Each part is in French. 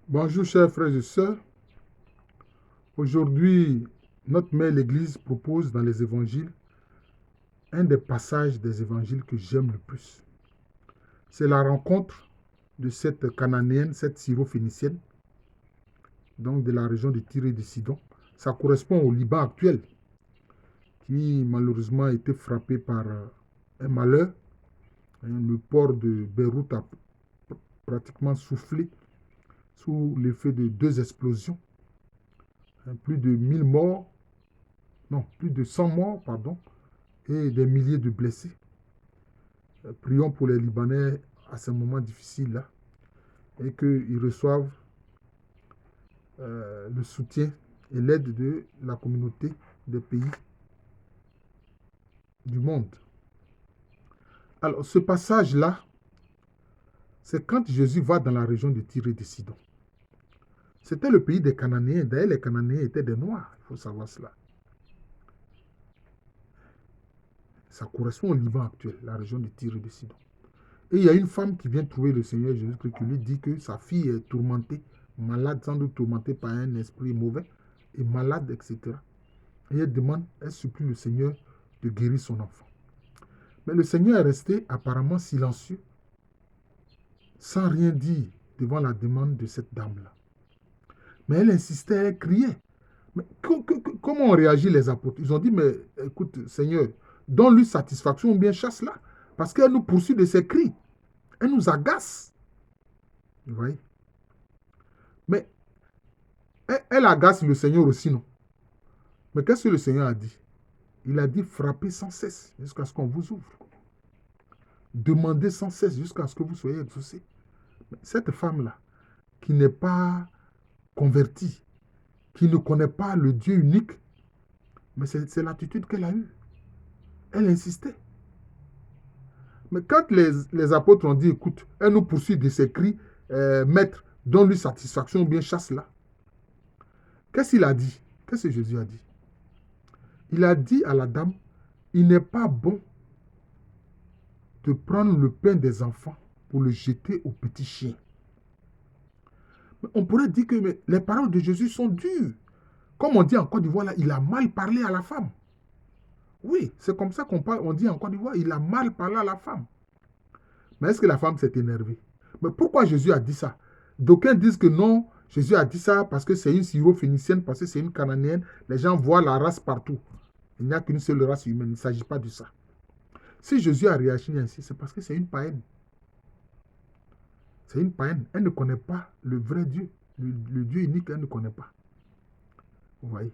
Bonjour chers frères et sœurs. Aujourd'hui, notre mère l'Église propose dans les évangiles un des passages des évangiles que j'aime le plus. C'est la rencontre de cette cananéenne, cette syro-phénicienne, donc de la région de Tyr et de Sidon. Ça correspond au Liban actuel, qui malheureusement a été frappé par un malheur. Le port de Beyrouth a pratiquement soufflé sous l'effet de deux explosions. Plus de 1000 morts, non, plus de 100 morts, pardon, et des milliers de blessés. Prions pour les Libanais à ces moments difficiles-là et qu'ils reçoivent le soutien et l'aide de la communauté des pays du monde. Alors, ce passage-là, c'est quand Jésus va dans la région de Tyr et de Sidon. C'était le pays des Cananéens. D'ailleurs, les Cananéens étaient des Noirs, il faut savoir cela. Ça correspond au Liban actuel, la région de Tyr et de Sidon. Et il y a une femme qui vient trouver le Seigneur Jésus-Christ qui lui dit que sa fille est tourmentée, malade, sans doute tourmentée par un esprit mauvais, et malade, etc. Et elle demande, elle supplie le Seigneur de guérir son enfant. Mais le Seigneur est resté apparemment silencieux, sans rien dire devant la demande de cette dame-là. Mais elle insistait, elle criait. Mais comment ont réagi les apôtres? Ils ont dit, mais écoute, Seigneur, donne-lui satisfaction ou bien chasse-la. Parce qu'elle nous poursuit de ses cris. Elle nous agace. Vous voyez? Mais elle agace le Seigneur aussi, non? Mais qu'est-ce que le Seigneur a dit? Il a dit, frappez sans cesse jusqu'à ce qu'on vous ouvre. Demandez sans cesse jusqu'à ce que vous soyez exaucés. Cette femme-là, qui n'est pas convertie, qui ne connaît pas le Dieu unique, mais c'est l'attitude qu'elle a eue. Elle insistait. Mais quand les apôtres ont dit, écoute, elle nous poursuit de ses cris, maître, donne-lui satisfaction ou bien chasse-la. Qu'est-ce qu'il a dit? Qu'est-ce que Jésus a dit? Il a dit à la dame, il n'est pas bon de prendre le pain des enfants pour le jeter aux petits chiens. On pourrait dire que les paroles de Jésus sont dures. Comme on dit en Côte d'Ivoire, là, il a mal parlé à la femme. Oui, c'est comme ça on dit en Côte d'Ivoire, il a mal parlé à la femme. Mais est-ce que la femme s'est énervée? Mais pourquoi Jésus a dit ça? D'aucuns disent que non, Jésus a dit ça parce que c'est une syro-phénicienne, parce que c'est une cananéenne. Les gens voient la race partout. Il n'y a qu'une seule race humaine, il ne s'agit pas de ça. Si Jésus a réagi ainsi, c'est parce que c'est une païenne. C'est une païenne. Elle ne connaît pas le vrai Dieu. Le Dieu unique, elle ne connaît pas. Vous voyez?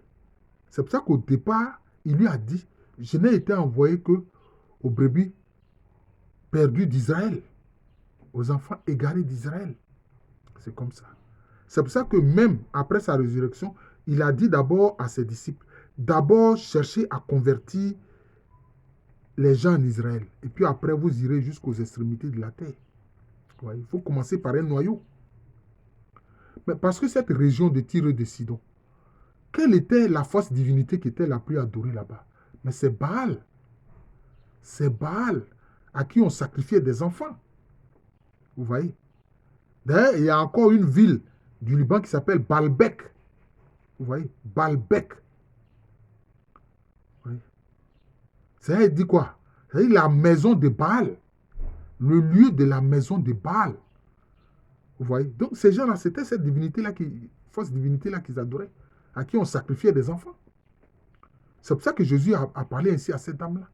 C'est pour ça qu'au départ, il lui a dit, je n'ai été envoyé que aux brebis perdues d'Israël, aux enfants égarés d'Israël. C'est comme ça. C'est pour ça que même après sa résurrection, il a dit d'abord à ses disciples, d'abord cherchez à convertir les gens en Israël. Et puis après, vous irez jusqu'aux extrémités de la terre. Ouais, il faut commencer par un noyau. Mais parce que cette région de Tyr et de Sidon, quelle était la fausse divinité qui était la plus adorée là-bas? Mais c'est Baal. C'est Baal à qui on sacrifiait des enfants. Vous voyez? D'ailleurs, il y a encore une ville du Liban qui s'appelle Baalbek. Vous voyez? Baalbek. Oui. Ça dit quoi? Ça dit la maison de Baal. Le lieu de la maison de Baal. Vous voyez? Donc ces gens-là, c'était cette divinité-là, fausse divinité-là qu'ils adoraient, à qui on sacrifiait des enfants. C'est pour ça que Jésus a parlé ainsi à cette dame-là.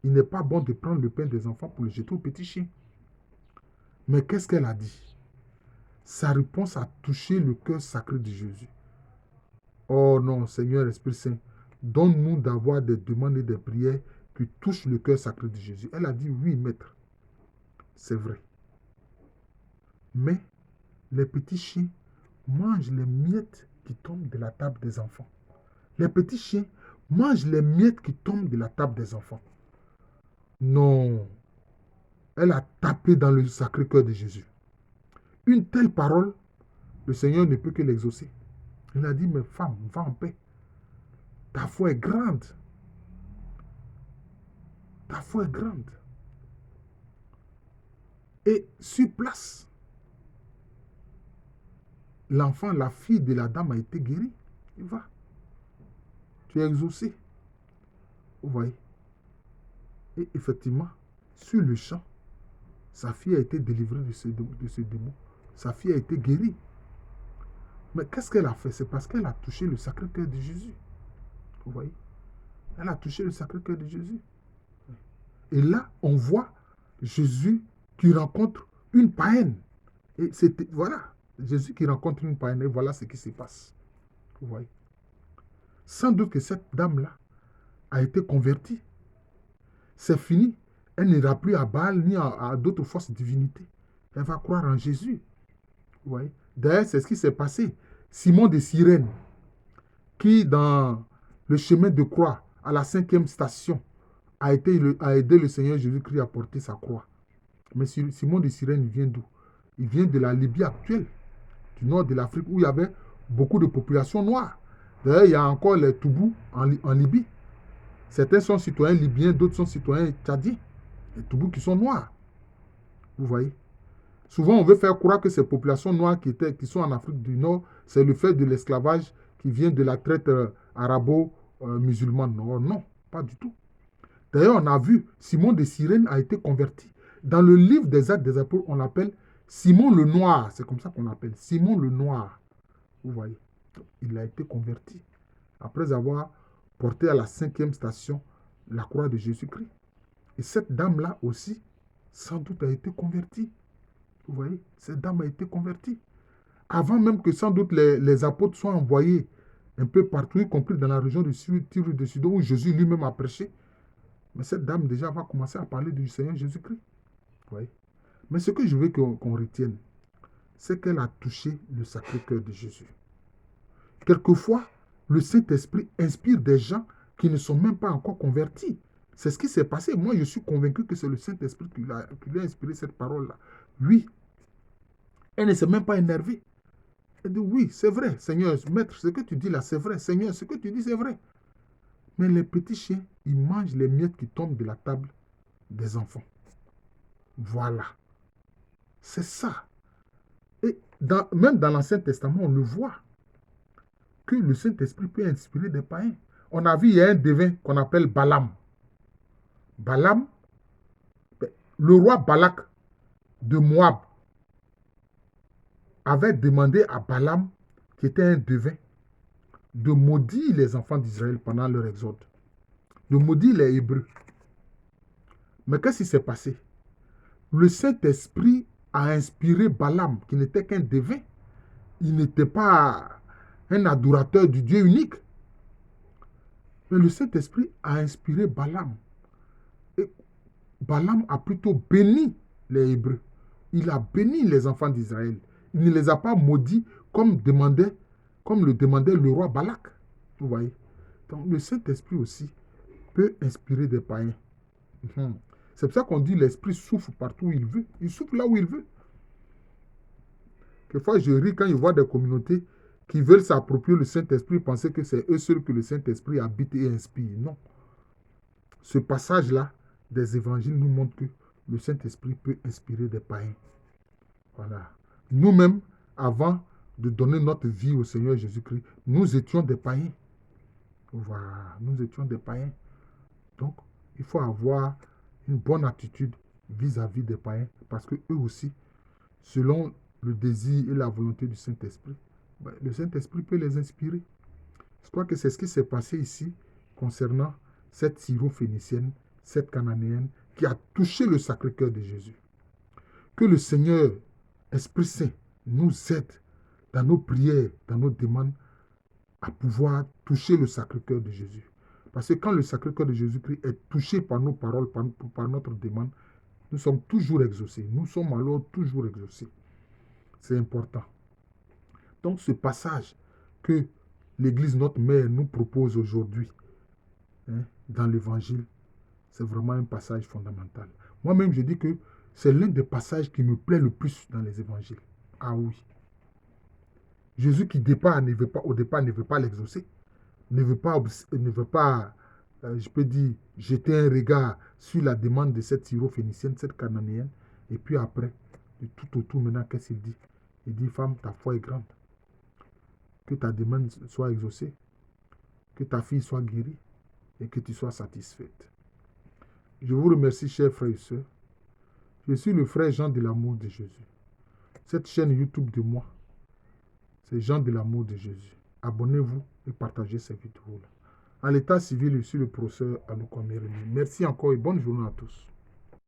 Il n'est pas bon de prendre le pain des enfants pour le jeter aux petits chiens. Mais qu'est-ce qu'elle a dit? Sa réponse a touché le cœur sacré de Jésus. Oh non, Seigneur Esprit Saint, donne-nous d'avoir des demandes et des prières qui touchent le cœur sacré de Jésus. Elle a dit, oui, maître, c'est vrai. Mais les petits chiens mangent les miettes qui tombent de la table des enfants. Les petits chiens mangent les miettes qui tombent de la table des enfants. Non, elle a tapé dans le sacré cœur de Jésus. Une telle parole, le Seigneur ne peut que l'exaucer. Il a dit, mais femme, va en paix. Ta foi est grande. Ta foi est grande. Et sur place, l'enfant, la fille de la dame a été guérie. Il va. Tu es exaucé. Vous voyez. Et effectivement, sur le champ, sa fille a été délivrée de ce démon. Sa fille a été guérie. Mais qu'est-ce qu'elle a fait? C'est parce qu'elle a touché le Sacré-Cœur de Jésus. Vous voyez? Elle a touché le Sacré-Cœur de Jésus. Et là, on voit Jésus qui rencontre une païenne. Et c'était, voilà, Jésus qui rencontre une païenne. Et voilà ce qui se passe. Vous voyez? Sans doute que cette dame-là a été convertie. C'est fini. Elle n'ira plus à Baal ni à d'autres fausses divinités. Elle va croire en Jésus. Vous voyez? D'ailleurs, c'est ce qui s'est passé. Simon de Cyrène, qui dans le chemin de croix, à la 5e station, a aidé le Seigneur Jésus-Christ à porter sa croix. Mais Simon de Cyrène, il vient d'où? Il vient de la Libye actuelle, du nord de l'Afrique, où il y avait beaucoup de populations noires. D'ailleurs, il y a encore les Toubous en Libye. Certains sont citoyens libyens, d'autres sont citoyens tchadiens. Les Toubous qui sont noirs. Vous voyez? Souvent, on veut faire croire que ces populations noires qui sont en Afrique du Nord, c'est le fait de l'esclavage qui vient de la traite arabo-musulmane. Non, non, pas du tout. D'ailleurs, on a vu, Simon de Cyrène a été converti. Dans le livre des Actes des Apôtres, on l'appelle Simon le Noir. C'est comme ça qu'on l'appelle, Simon le Noir. Vous voyez, il a été converti après avoir porté à la 5e station la croix de Jésus-Christ. Et cette dame-là aussi, sans doute, a été convertie. Vous voyez, cette dame a été convertie. Avant même que sans doute les apôtres soient envoyés un peu partout, y compris dans la région de Tyr et de Sidon, où Jésus lui-même a prêché. Mais cette dame déjà va commencer à parler du Seigneur Jésus-Christ. Vous voyez. Mais ce que je veux qu'on retienne, c'est qu'elle a touché le Sacré-Cœur de Jésus. Quelquefois, le Saint-Esprit inspire des gens qui ne sont même pas encore convertis. C'est ce qui s'est passé. Moi, je suis convaincu que c'est le Saint-Esprit qui lui a inspiré cette parole-là. Oui. Elle ne s'est même pas énervée. Elle dit, oui, c'est vrai, Seigneur, maître, ce que tu dis là, c'est vrai. Seigneur, ce que tu dis, c'est vrai. Mais les petits chiens, ils mangent les miettes qui tombent de la table des enfants. Voilà. C'est ça. Et même dans l'Ancien Testament, on le voit, que le Saint-Esprit peut inspirer des païens. On a vu, il y a un devin qu'on appelle Balaam. Balaam, le roi Balak de Moab, avait demandé à Balaam, qui était un devin, de maudire les enfants d'Israël pendant leur exode, de maudire les Hébreux. Mais qu'est-ce qui s'est passé? Le Saint-Esprit a inspiré Balaam, qui n'était qu'un devin. Il n'était pas un adorateur du Dieu unique. Mais le Saint-Esprit a inspiré Balaam. Et Balaam a plutôt béni les Hébreux. Il a béni les enfants d'Israël. Il ne les a pas maudits comme le demandait le roi Balak. Vous voyez? Donc le Saint-Esprit aussi peut inspirer des païens. C'est pour ça qu'on dit l'Esprit souffle partout où il veut. Il souffle là où il veut. Quelquefois, je ris quand je vois des communautés qui veulent s'approprier le Saint-Esprit, penser que c'est eux seuls que le Saint-Esprit habite et inspire. Non. Ce passage-là des évangiles nous montre que le Saint-Esprit peut inspirer des païens. Voilà. Nous-mêmes, avant de donner notre vie au Seigneur Jésus-Christ, nous étions des païens. Voilà. Nous étions des païens. Donc, il faut avoir une bonne attitude vis-à-vis des païens, parce que eux aussi, selon le désir et la volonté du Saint-Esprit, le Saint-Esprit peut les inspirer. Je crois que c'est ce qui s'est passé ici concernant cette syro-phénicienne, cette cananéenne, qui a touché le Sacré-Cœur de Jésus. Que le Seigneur, Esprit Saint, nous aide dans nos prières, dans nos demandes, à pouvoir toucher le Sacré-Cœur de Jésus. Parce que quand le Sacré-Cœur de Jésus-Christ est touché par nos paroles, par notre demande, nous sommes toujours exaucés. Nous sommes alors toujours exaucés. C'est important. Donc ce passage que l'Église, notre mère, nous propose aujourd'hui dans l'Évangile, c'est vraiment un passage fondamental. Moi-même, je dis que c'est l'un des passages qui me plaît le plus dans les Évangiles. Ah oui. Jésus qui au départ ne veut pas l'exaucer, ne veut pas, je peux dire, jeter un regard sur la demande de cette syro-phénicienne, cette cananéenne. Et puis après, de tout autour, maintenant, qu'est-ce qu'il dit? Il dit, femme, ta foi est grande. que ta demande soit exaucée, que ta fille soit guérie et que tu sois satisfaite. Je vous remercie, chers frères et sœurs. Je suis le frère Jean de l'amour de Jésus. Cette chaîne YouTube de moi, c'est Jean de l'amour de Jésus. Abonnez-vous et partagez ces vidéos-là. À l'état civil, je suis le professeur Aloukwame Rémy. Merci encore et bonne journée à tous.